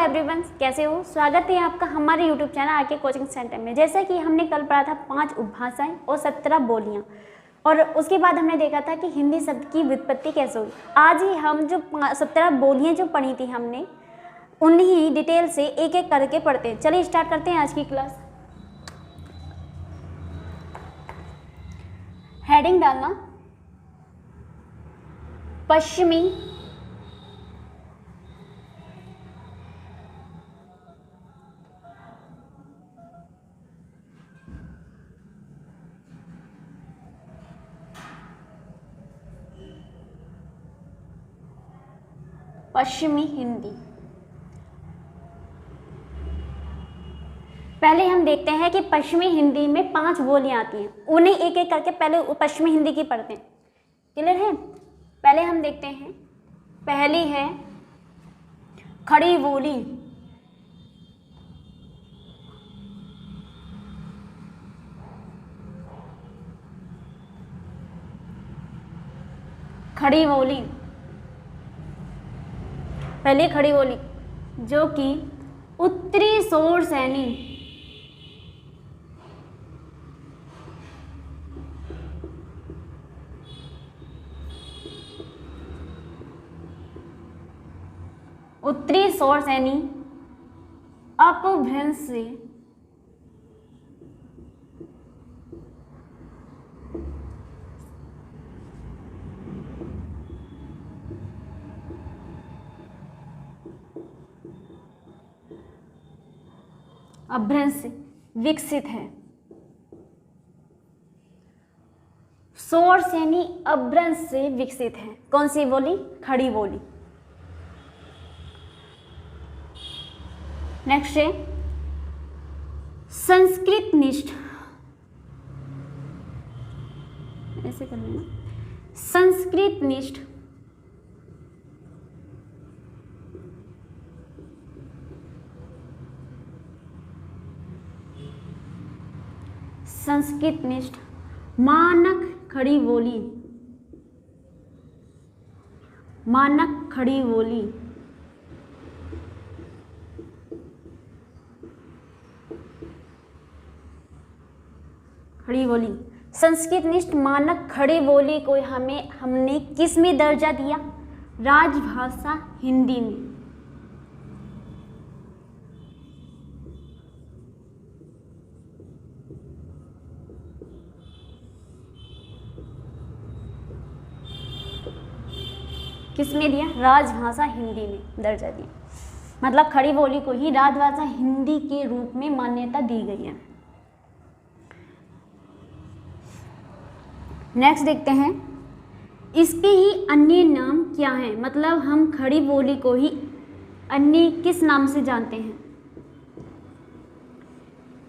Everyone, कैसे हो? स्वागत है आपका हमारे यूट्यूब चैनल आके कोचिंग सेंटर में। जैसा कि हमने कल पढ़ा था 5 उपभाषाएं और 17 बोलियां, और उसके बाद हमने देखा था कि हिंदी शब्द की व्युत्पत्ति कैसे हुई। आज ही हम जो 17 बोलियां जो पढ़ी थी हमने, उन्हीं डिटेल से एक एक करके पढ़ते हैं। चलिए स्टार्ट करते हैं आज की क्लास। हेडिंग डालना, पश्चिमी पश्चिमी हिंदी। पहले हम देखते हैं कि पश्चिमी हिंदी में 5 बोलियां आती हैं, उन्हें एक एक करके पहले पश्चिमी हिंदी की पढ़ते हैं। क्लियर है? पहले हम देखते हैं, पहली है खड़ी बोली। खड़ी बोली, पहले खड़ी बोली जो कि उत्तरी शोर सैनी उत्तरी शोर सैनी अपभ्रंश से अपभ्रंश विकसित है। शोर सैनी अपभ्रंश से विकसित है। कौन सी बोली? खड़ी बोली। नेक्स्ट है संस्कृत निष्ठ। ऐसे कर लेना, संस्कृत निष्ठ संस्कृत निष्ठ मानक खड़ी बोली। मानक खड़ी बोली खड़ी बोली संस्कृत निष्ठ मानक खड़ी बोली को हमने किस में दर्जा दिया? राजभाषा हिंदी में। किस में दिया? राजभाषा हिंदी में दर्जा दिया। मतलब खड़ी बोली को ही राजभाषा हिंदी के रूप में मान्यता दी गई है। नेक्स्ट देखते हैं, इसके ही अन्य नाम क्या हैं? मतलब हम खड़ी बोली को ही अन्य किस नाम से जानते हैं?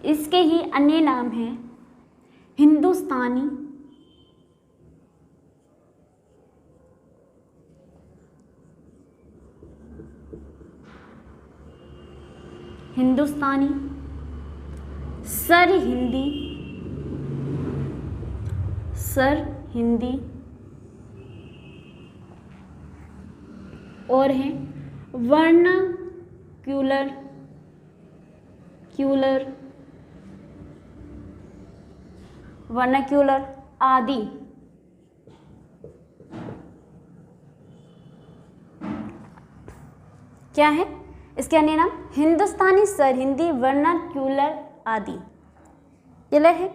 इसके ही अन्य नाम हैं हिंदुस्तानी, हिंदुस्तानी, सर हिंदी, सर हिंदी, और है वर्नाक्यूलर, वर्नाक्यूलर आदि। क्या है इसके अन्य नाम? हिंदुस्तानी, सर हिंदी, वर्नाक्यूलर आदि। क्लियर है?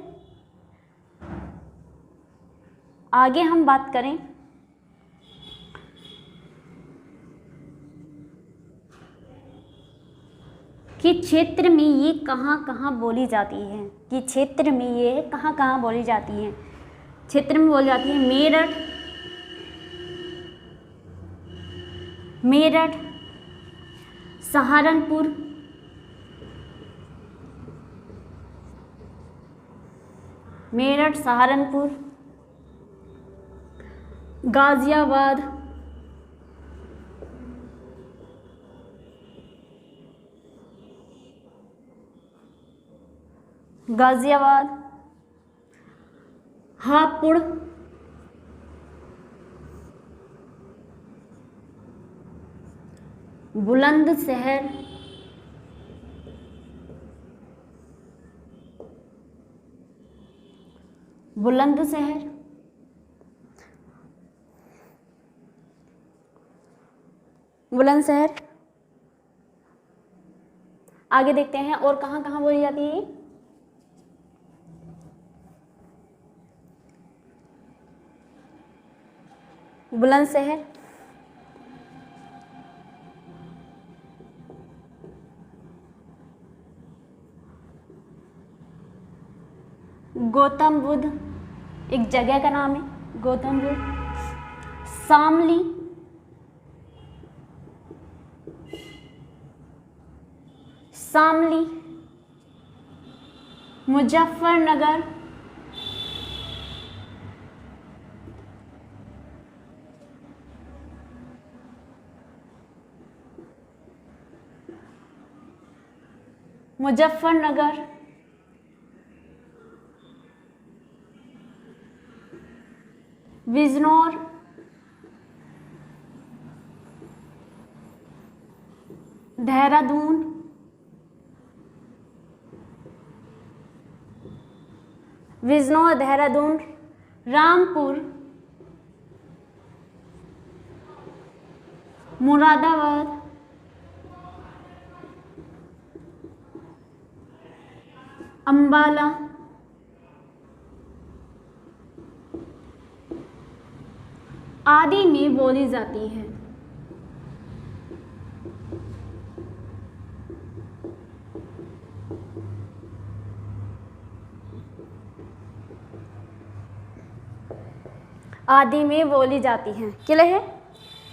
आगे हम बात करें कि क्षेत्र में ये कहाँ कहाँ बोली जाती है, कि क्षेत्र में ये कहाँ कहाँ बोली जाती है। क्षेत्र में बोली जाती है मेरठ, सहारनपुर, मेरठ, सहारनपुर, गाजियाबाद, हापुड़, बुलंदशहर, बुलंदशहर, बुलंदशहर। आगे देखते हैं और कहाँ कहाँ बोली जाती है। बुलंदशहर, गौतम बुद्ध एक जगह का नाम है, गौतम बुद्ध। शामली, शामली। मुजफ्फरनगर, मुजफ्फरनगर। बिजनौर, देहरादून, बिजनौर, देहरादून। रामपुर, मुरादाबाद, अंबाला, आदि में बोली जाती है। आदि में बोली जाती हैं। क्लियर है।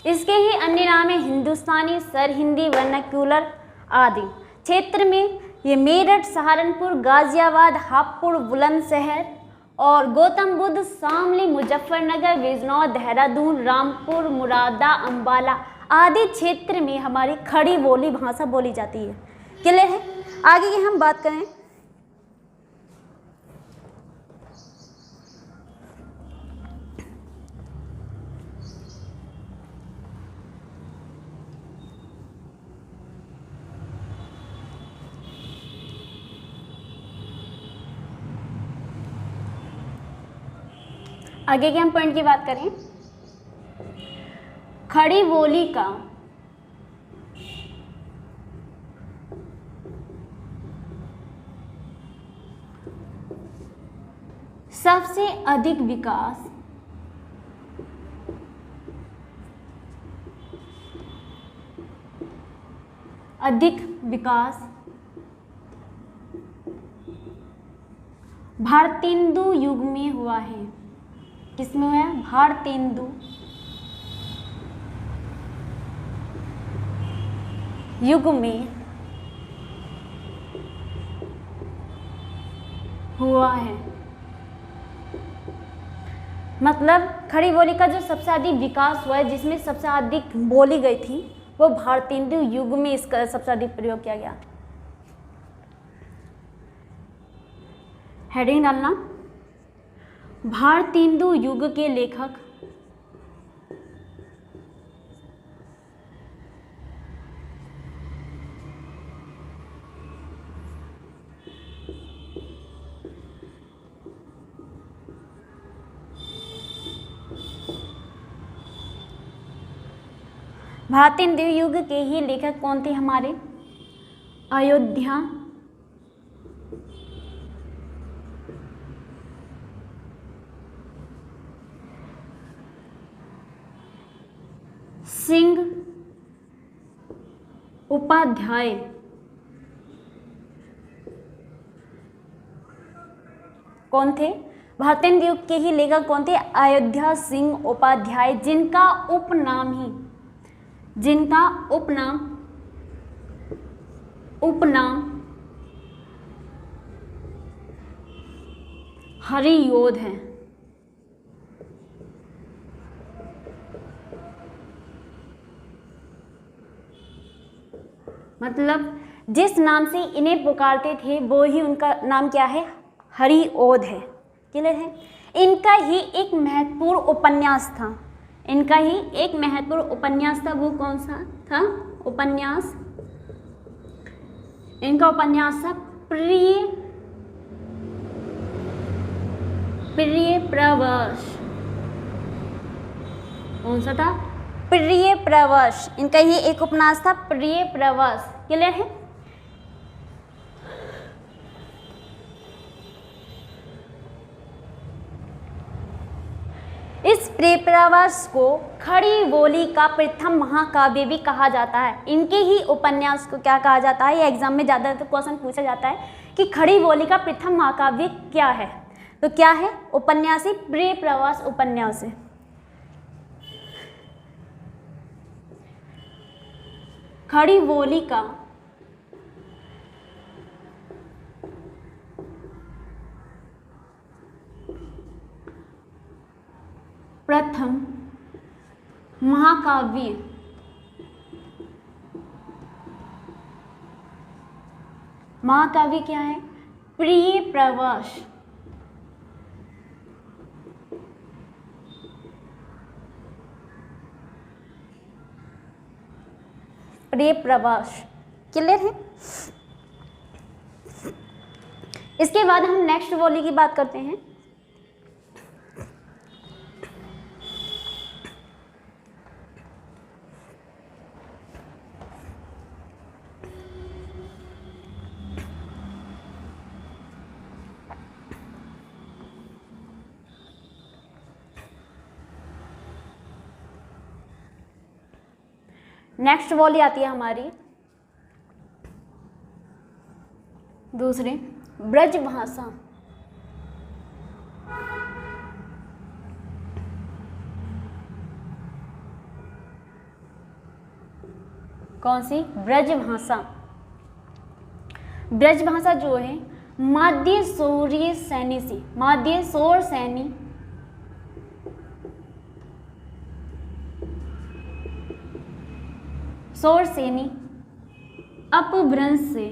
इसके ही अन्य नाम है हिंदुस्तानी, सर हिंदी, वर्नाक्यूलर आदि। क्षेत्र में ये मेरठ, सहारनपुर, गाजियाबाद, हापुड़, बुलंदशहर और गौतम बुद्ध, शामली, मुजफ्फरनगर, बिजनौर, देहरादून, रामपुर, मुरादा, अंबाला आदि क्षेत्र में हमारी खड़ी बोली भाषा बोली जाती है। क्लियर है। आगे की हम बात करें, आगे के हम पॉइंट की बात करें, खड़ी बोली का सबसे अधिक विकास भारतेंदु युग में हुआ है। किसमें हुआ है? भारतेंदु युग में हुआ है। मतलब खड़ी बोली का जो सबसे अधिक विकास हुआ है, जिसमें सबसे अधिक बोली गई थी, वो भारतेंदु युग में इसका सबसे अधिक प्रयोग किया गया। हेडिंग डालना, भारतेंदु युग के लेखक भारतेंदु युग के ही लेखक कौन थे हमारे? अयोध्या सिंह उपाध्याय। कौन थे? भारतेंदु युग के ही लेखक कौन थे? अयोध्या सिंह उपाध्याय, जिनका उपनाम हरियोध है। मतलब जिस नाम से इन्हें पुकारते थे वो ही उनका नाम क्या है? हरिओध है। क्लियर है। इनका ही एक महत्वपूर्ण उपन्यास था, वो कौन सा था उपन्यास? इनका उपन्यास था प्रिय प्रवश, कौन सा था? प्रिय प्रवश। इनका ये एक उपन्यास था, प्रिय प्रवश। क्लियर है? इस प्रिय प्रवश को खड़ी बोली का प्रथम महाकाव्य भी कहा जाता है। इनके ही उपन्यास को क्या कहा जाता है? ये एग्जाम में ज़्यादातर क्वेश्चन पूछा जाता है कि खड़ी बोली का प्रथम महाकाव्य क्या है। तो क्या है? उपन्यासी प्रिय प्रवश उपन्यास है। खड़ी बोली का प्रथम महाकाव्य क्या है? प्रिय प्रवश। प्रिय प्रवश। क्लियर है? इसके बाद हम नेक्स्ट बोली की बात करते हैं। नेक्स्ट बोली आती है हमारी दूसरी, ब्रज भाषा। कौन सी? ब्रज भाषा। ब्रज भाषा जो है माध्य शौर्य सैनी से, माध्य शौर सैनी शौर सैनी अपभ्रंश से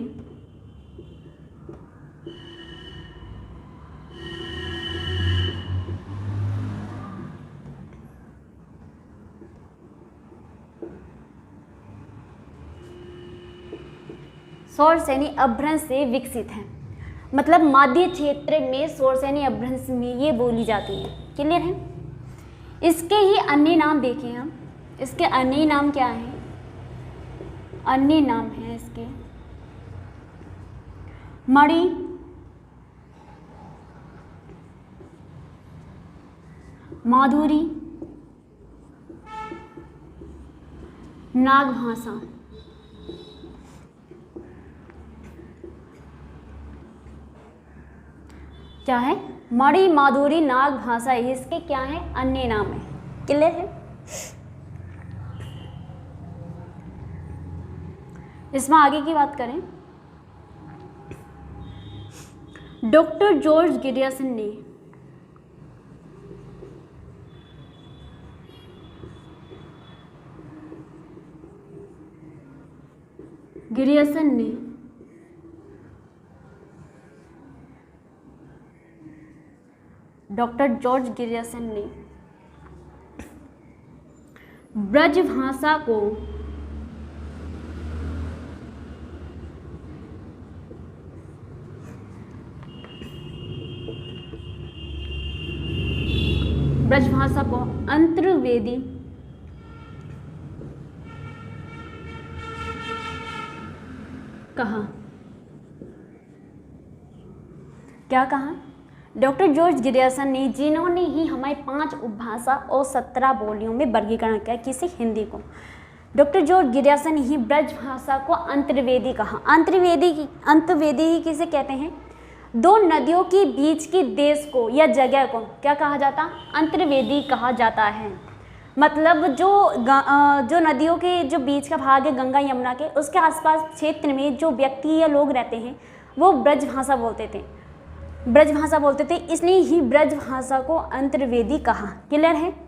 शौर सैनी अपभ्रंश से विकसित है। मतलब माध्य क्षेत्र में शौर सैनी अपभ्रंश में ये बोली जाती है। क्लियर है? इसके ही अन्य नाम देखें हम। इसके अन्य नाम क्या हैं? अन्य नाम है इसके मणि, माधुरी, नागभाषा। क्या है? मणि, माधुरी, नागभाषा। इसके क्या है? अन्य नाम है। क्लियर है? इसमें आगे की बात करें, डॉक्टर जॉर्ज गिरियसन ने डॉक्टर जॉर्ज गिरियसन ने ब्रज भाषा को अंतर्वेदी कहा। क्या कहा? डॉक्टर जॉर्ज गिरियसन ने, जिन्होंने ही हमारे 5 उपभाषा और 17 बोलियों में वर्गीकरण किया किसी हिंदी को, डॉक्टर जॉर्ज गिरियसन ही ब्रज भाषा को अंतर्वेदी कहा। अंतर्वेदी ही किसे कहते हैं? 2 नदियों के बीच के देश को या जगह को क्या कहा जाता? अंतर्वेदी कहा जाता है। मतलब जो नदियों के जो बीच का भाग है गंगा यमुना के, उसके आसपास क्षेत्र में जो व्यक्ति या लोग रहते हैं वो ब्रज भाषा बोलते थे, इसलिए ही ब्रज भाषा को अंतर्वेदी कहा। क्लियर है?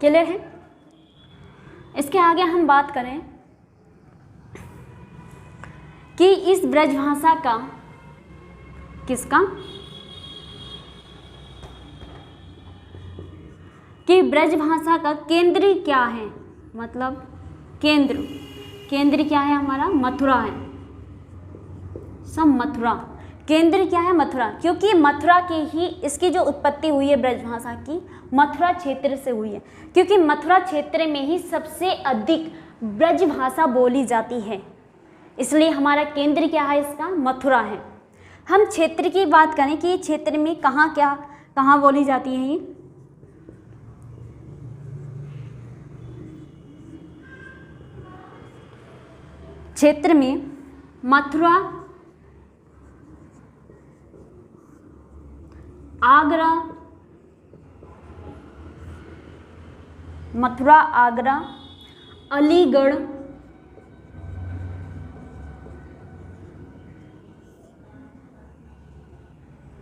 क्लियर है? इसके आगे हम बात करें कि इस ब्रजभाषा का कि ब्रजभाषा का केंद्र क्या है। मतलब केंद्र, केंद्र क्या है हमारा? मथुरा है, सब मथुरा। केंद्र क्या है? मथुरा, क्योंकि मथुरा की ही इसकी जो उत्पत्ति हुई है ब्रजभाषा की, मथुरा क्षेत्र से हुई है, क्योंकि मथुरा क्षेत्र में ही सबसे अधिक ब्रजभाषा बोली जाती है, इसलिए हमारा केंद्र क्या है इसका? मथुरा है। हम क्षेत्र की बात करें कि क्षेत्र में कहाँ बोली जाती है ये, क्षेत्र में मथुरा, आगरा, मथुरा, आगरा, अलीगढ़,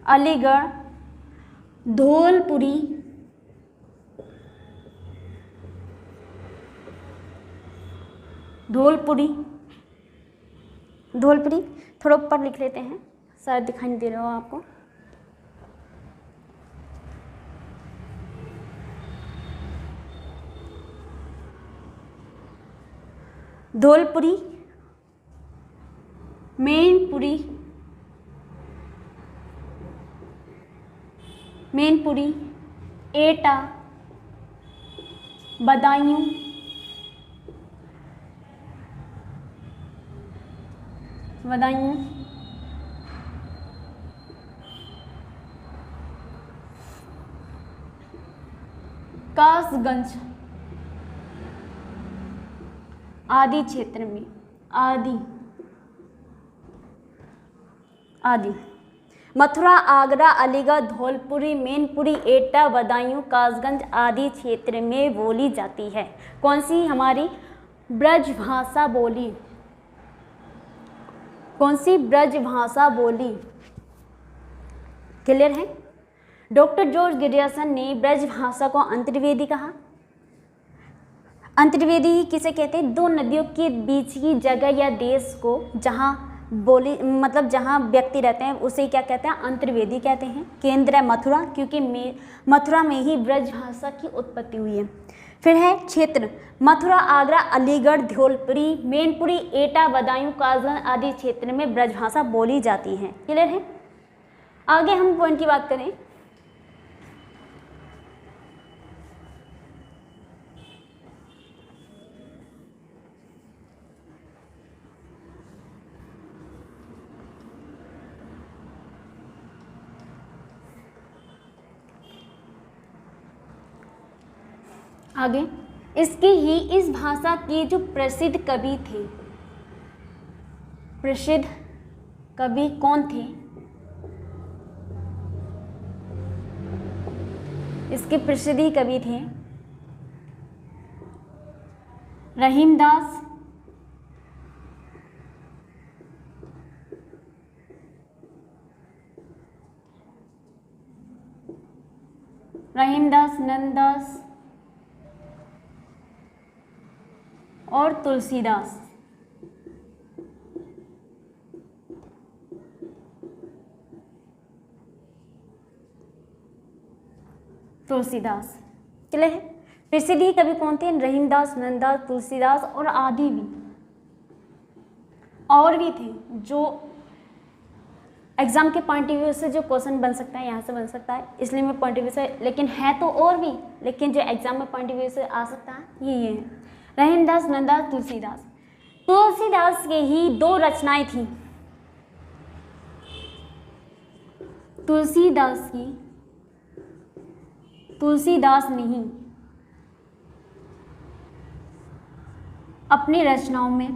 अलीगढ़, धौलपुरी, धौलपुरी, धौलपुरी थोड़ा ऊपर लिख लेते हैं, शायद दिखाई नहीं दे रहा हो आपको। धौलपुरी, मैनपुरी, मैनपुरी, एटा, बदायूं, बदायूं, कासगंज आदि क्षेत्र में, आदि मथुरा, आगरा, अलीगढ़, धौलपुरी, मैनपुरी, एटा, बदायूं, कासगंज आदि क्षेत्र में बोली जाती है। कौन सी? हमारी ब्रजभाषा बोली। कौन सी? ब्रजभाषा बोली। क्लियर है? डॉक्टर जॉर्ज ग्रियर्सन ने ब्रजभाषा को अंतर्वेदी कहा। अंतर्वेदी किसे कहते हैं? दो नदियों के बीच की जगह या देश को जहाँ बोली मतलब जहाँ व्यक्ति रहते हैं उसे क्या कहते हैं? अंतर्वेदी कहते हैं। केंद्र है मथुरा, क्योंकि मथुरा में ही ब्रजभाषा की उत्पत्ति हुई है। फिर है क्षेत्र, मथुरा, आगरा, अलीगढ़, धौलपुरी, मैनपुरी, एटा, बदायूं, कासगंज आदि क्षेत्र में ब्रजभाषा बोली जाती है। क्लियर है? आगे हम पॉइंट की बात करें, आगे इस भाषा के जो प्रसिद्ध कवि थे, प्रसिद्ध कवि कौन थे? इसके प्रसिद्ध कवि थे रहीमदास, नंददास और तुलसीदास। चले हैं प्रसिद्ध कवि कौन थे? रहीमदास, नंददास, तुलसीदास और आदि भी और भी थे जो एग्जाम के पॉइंट ऑफ व्यू से जो क्वेश्चन बन सकता है यहाँ से बन सकता है, इसलिए मैं पॉइंट ऑफ व्यू से, लेकिन है तो और भी, लेकिन जो एग्जाम में पॉइंट ऑफ व्यू से आ सकता है ये है रहीमदास, नंददास, तुलसीदास। तुलसीदास के ही दो रचनाएं थी। तुलसीदास ने ही अपनी रचनाओं में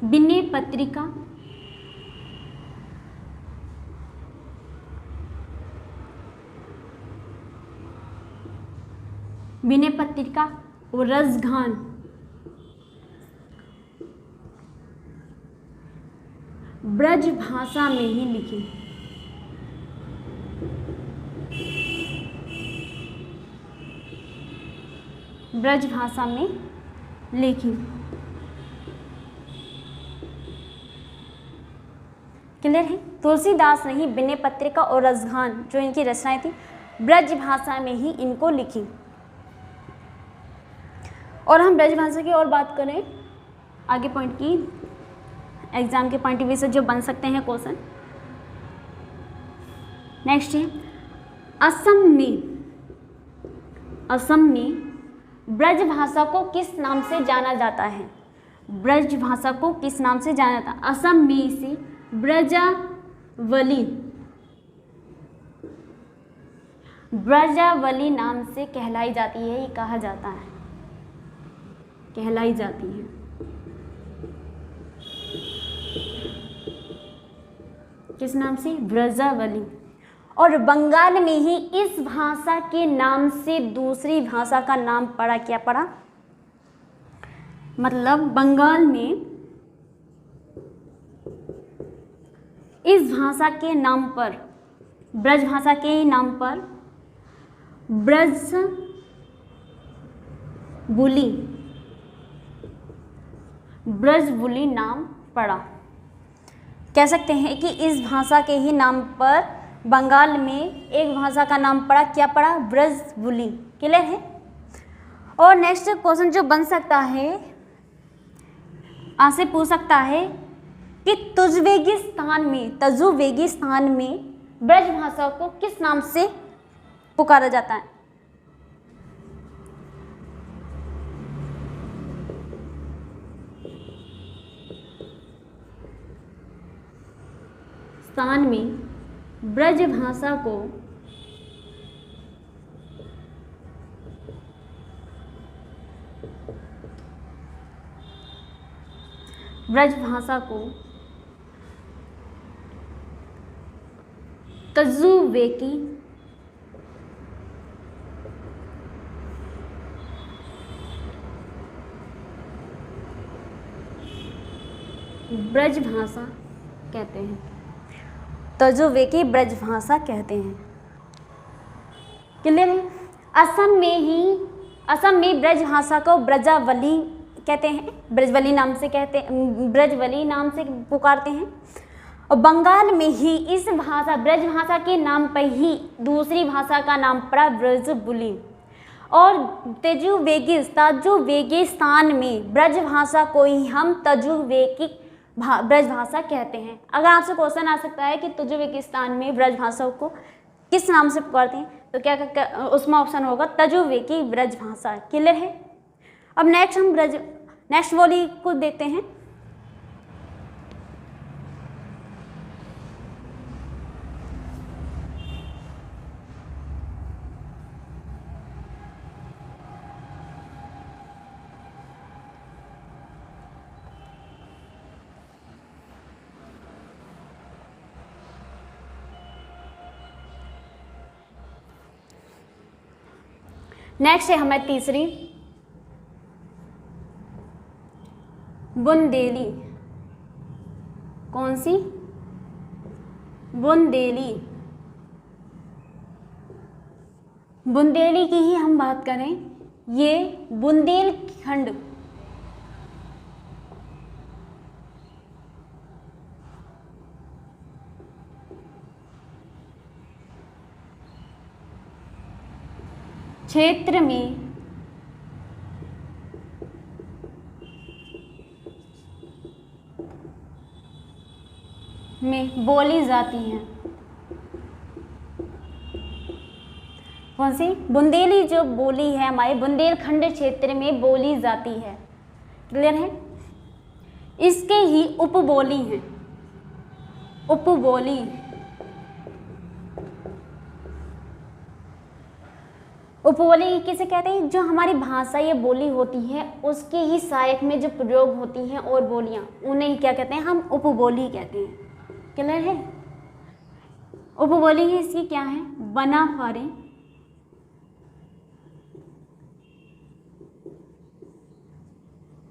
विनय पत्रिका, और रसगान ब्रज भाषा में ही लिखी। ब्रज भाषा में लिखी। क्लियर है? तुलसीदास ने ही विनय पत्रिका और रसगान जो इनकी रचनाएं थी ब्रज भाषा में ही इनको लिखी। और हम ब्रज भाषा की और बात करें आगे पॉइंट की एग्जाम के पॉइंट ऑफ व्यू से जो बन सकते हैं क्वेश्चन। नेक्स्ट है असम में ब्रज भाषा को किस नाम से जाना जाता है? ब्रज भाषा को किस नाम से जाना जाता है? असम में इसे ब्रजावली नाम से कहलाई जाती है, ये कहा जाता है, कहलाई जाती है। किस नाम से? ब्रजावली। और बंगाल में ही इस भाषा के नाम से दूसरी भाषा का नाम पड़ा, क्या पड़ा? मतलब बंगाल में इस भाषा के नाम पर, ब्रज भाषा के ही नाम पर ब्रजबुली नाम पड़ा। कह सकते हैं कि इस भाषा के ही नाम पर बंगाल में एक भाषा का नाम पड़ा, क्या पड़ा? ब्रजबुली। क्लियर है? और नेक्स्ट क्वेश्चन जो बन सकता है, आपसे पूछ सकता है कि तजुवेगिस्तान में ब्रज भाषा को किस नाम से पुकारा जाता है? स्थान में ब्रज भाषा को तजुवेकी ब्रज भाषा कहते हैं, तजुवेकी ब्रज भाषा कहते हैं। क्लियर है? असम में ब्रज भाषा को ब्रजावली कहते हैं, ब्रजवली नाम से पुकारते हैं। और बंगाल में ही इस ब्रज भाषा के नाम पर ही दूसरी भाषा का नाम पड़ा, ब्रजबुली। और तजुवेगिस्तान में ब्रज भाषा को ही हम तजुवेकी ब्रज भाषा कहते हैं। अगर आपसे क्वेश्चन आ सकता है कि तजुवेकिस्तान में ब्रज भाषा को किस नाम से पुकारते हैं, तो क्या उसमें ऑप्शन होगा तजुवेकी ब्रज भाषा। क्लियर है? अब नेक्स्ट बोली को देखते हैं। नेक्स्ट है हमारी तीसरी बुंदेली। कौन सी? बुंदेली। बुंदेली की ही हम बात करें, ये बुंदेलखंड क्षेत्र में बोली जाती हैं। कौन सी? बुंदेली जो बोली है हमारे बुंदेलखंड क्षेत्र में बोली जाती है। क्लियर है? इसके ही उपबोली हैं, उपबोली। उपबोली किसे कहते हैं? जो हमारी भाषा ये बोली होती है उसके ही सहायक में जो प्रयोग होती हैं और बोलियां, उन्हें ही क्या कहते हैं? हम उपबोली कहते हैं। क्लियर है? उपबोली है इसकी क्या है? बनाफारे,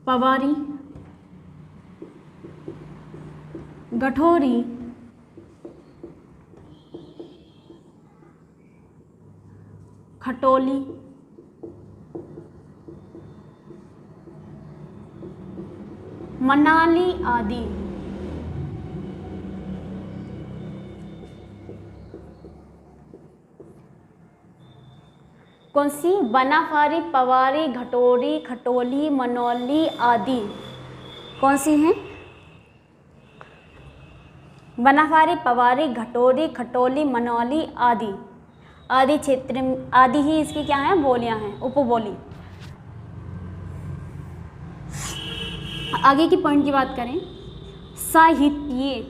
पवारी, गठोरी, खटोली, मनाली आदि। कौन सी? बनाफारी, पवारी, घटोरी, खटोली, मनौली आदि। कौन सी हैं? बनाफारी, पवारी, घटोरी, खटोली, मनौली आदि। आदि क्षेत्र आदि ही इसकी क्या है? बोलियां हैं, उपबोली। आगे की पॉइंट की बात करें, साहित्य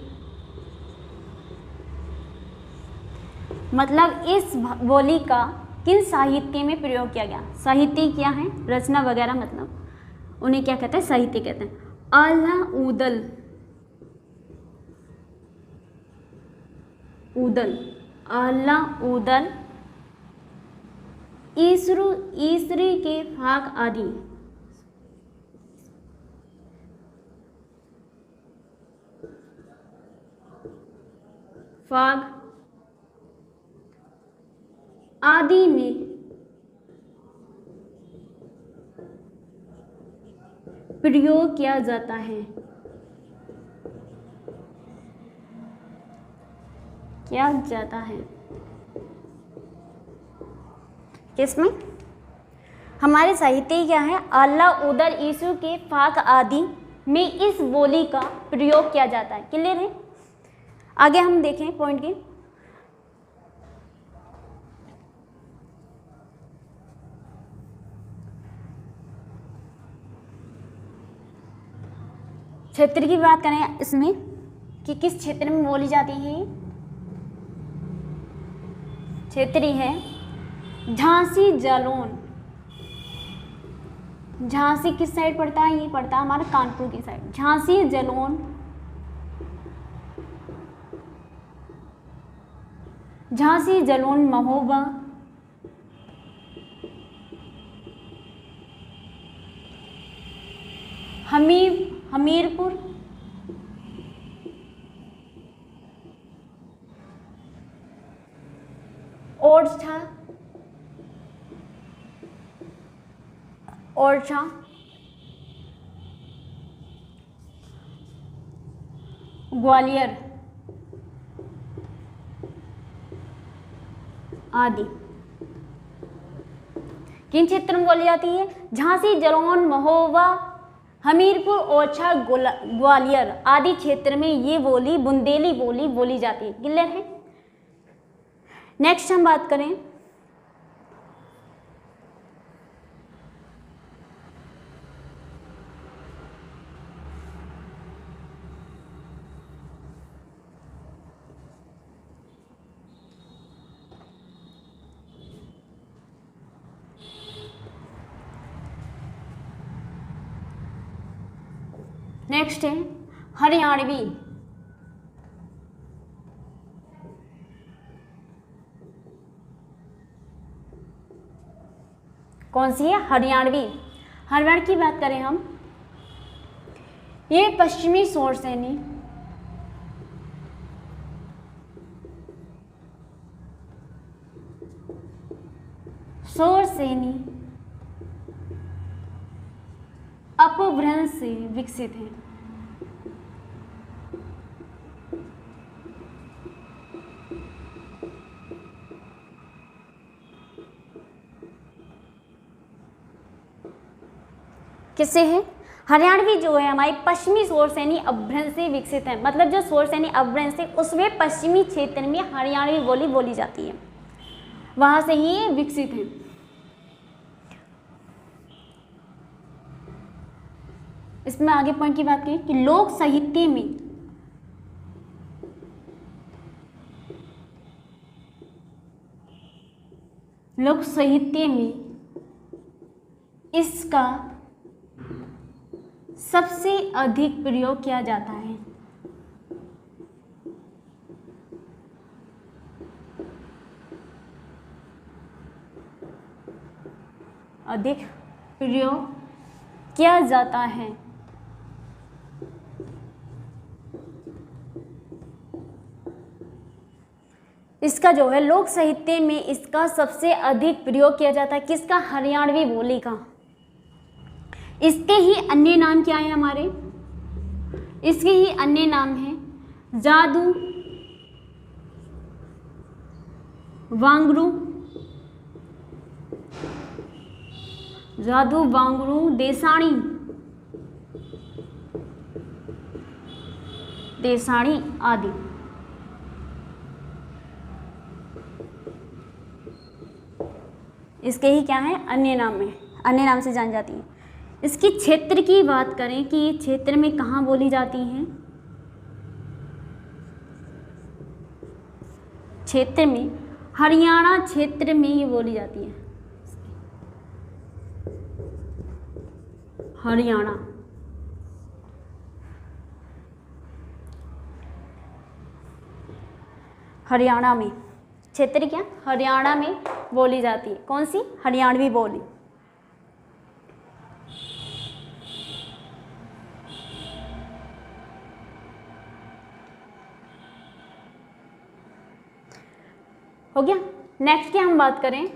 मतलब इस बोली का किन साहित्य में प्रयोग किया गया? साहित्य क्या है? रचना वगैरह, मतलब उन्हें क्या कहते हैं? साहित्य कहते हैं। आला उदल, उदल, आला उदल, ईसरू, ईसरी के फाग आदि। फाग आदि में प्रयोग किया जाता है। किया जाता है किसमें? हमारे साहित्य क्या है? आला उदल ईसु के फाक आदि में इस बोली का प्रयोग किया जाता है। क्लियर है? आगे हम देखें पॉइंट के, क्षेत्र की बात करें इसमें कि किस क्षेत्र में बोली जाती है। क्षेत्रीय है झांसी जालौन। झांसी किस साइड पड़ता है? ये पड़ता है हमारा कानपुर की साइड। झांसी जालौन, झांसी जालौन महोबा, हमीरपुर, ओरछा, ग्वालियर आदि किन क्षेत्र में बोली जाती है? झांसी, जालौन, महोबा, हमीरपुर, ओरछा, ग्वालियर आदि क्षेत्र में ये बोली बुंदेली बोली बोली जाती है। क्लियर है? नेक्स्ट हम बात करें नेक्स्ट है हरियाणवी। कौन सी है? हरियाणवी। हरियाणा की बात करें हम, ये पश्चिमी शोरसेनी अपभ्रंश से विकसित है। किससे है? हरियाणवी जो है हमारी पश्चिमी शोरसेनी अपभ्रंश से विकसित है। मतलब जो शोरसेनी अपभ्रंश है उसमें पश्चिमी क्षेत्र में हरियाणवी बोली बोली जाती है, वहां से ही विकसित है। इसमें आगे पॉइंट की बात करें कि लोक साहित्य में इसका सबसे अधिक प्रयोग किया जाता है। अधिक प्रयोग किया जाता है। इसका जो है लोक साहित्य में इसका सबसे अधिक प्रयोग किया जाता है। किसका? हरियाणवी बोली का। इसके ही अन्य नाम क्या है हमारे? इसके ही अन्य नाम है जादू, वांगरू, देसाणी, तेसाड़ी आदि। इसके ही क्या है, अन्य नाम है, अन्य नाम से जानी जाती है। इसकी क्षेत्र की बात करें कि ये क्षेत्र में कहाँ बोली जाती हैं, क्षेत्र में हरियाणा क्षेत्र में ये बोली जाती है, हरियाणा। हरियाणा में क्षेत्र क्या, हरियाणा में बोली जाती है। कौन सी, हरियाणवी बोली। हो गया। नेक्स्ट की हम बात करें,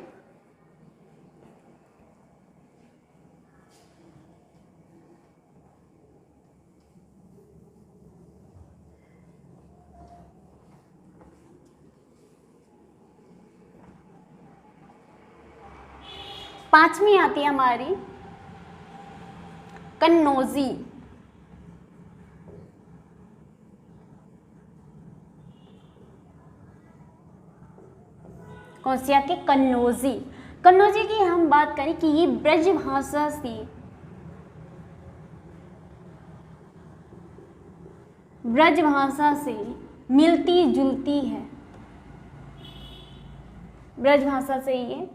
पांचवी आती है हमारी कन्नौजी। कौन सी आती है, कन्नौजी। कन्नौजी की हम बात करें कि ये ब्रज भाषा से, ब्रज भाषा से मिलती जुलती है, ब्रज भाषा से ये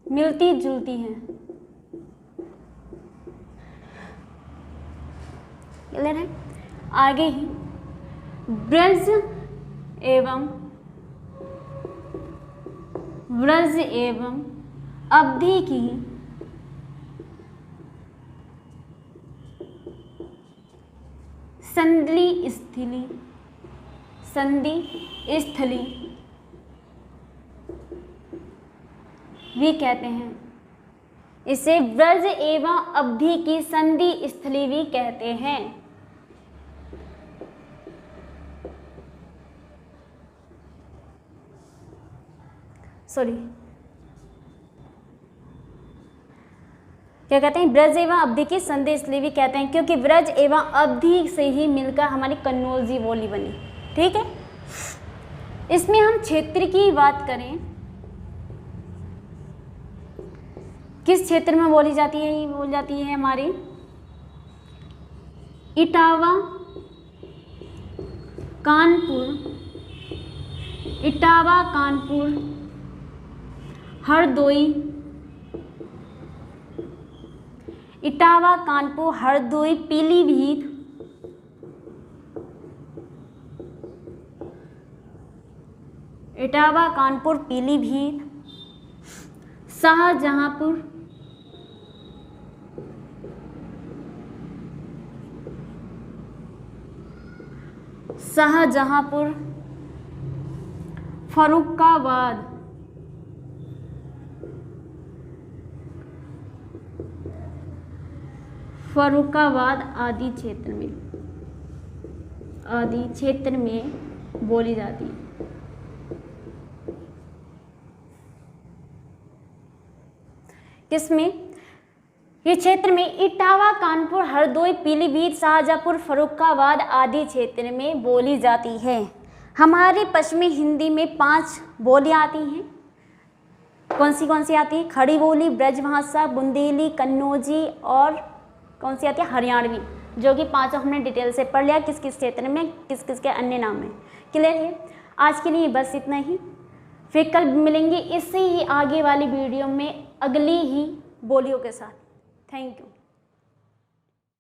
मिलती जुलती है। क्लियर है। आगे ही ब्रज एवं अवधि की संधि स्थली भी कहते हैं। इसे ब्रज एवं अवधि की संधि स्थली भी कहते हैं। सॉरी, क्या कहते हैं, ब्रज एवं अवधि की संधि स्थली भी कहते हैं, क्योंकि ब्रज एवं अवधि से ही मिलकर हमारी कन्नौजी बोली बनी। ठीक है। इसमें हम क्षेत्र की बात करें, किस क्षेत्र में बोली जाती है, ये बोली जाती है हमारी इटावा कानपुर हरदोई, इटावा कानपुर हरदोई पीलीभीत, इटावा कानपुर पीलीभीत, शाहजहांपुर, फर्रुखाबाद आदि क्षेत्र में बोली जाती है। किसमें, ये क्षेत्र में इटावा कानपुर हरदोई पीलीभीत शाहजहांपुर फर्रुखाबाद आदि क्षेत्र में बोली जाती है। हमारी पश्चिमी हिंदी में 5 बोलियां आती हैं। कौन सी आती है, खड़ी बोली, ब्रजभाषा, बुंदेली, कन्नौजी और कौन सी आती है, हरियाणवी, जो कि 5 हमने डिटेल से पढ़ लिया, किस किस क्षेत्र में किस किस के अन्य नाम है। क्लियर है। आज के लिए बस इतना ही, फिर कल मिलेंगे इससे ही आगे वाली वीडियो में अगली ही बोलियों के साथ। Thank you.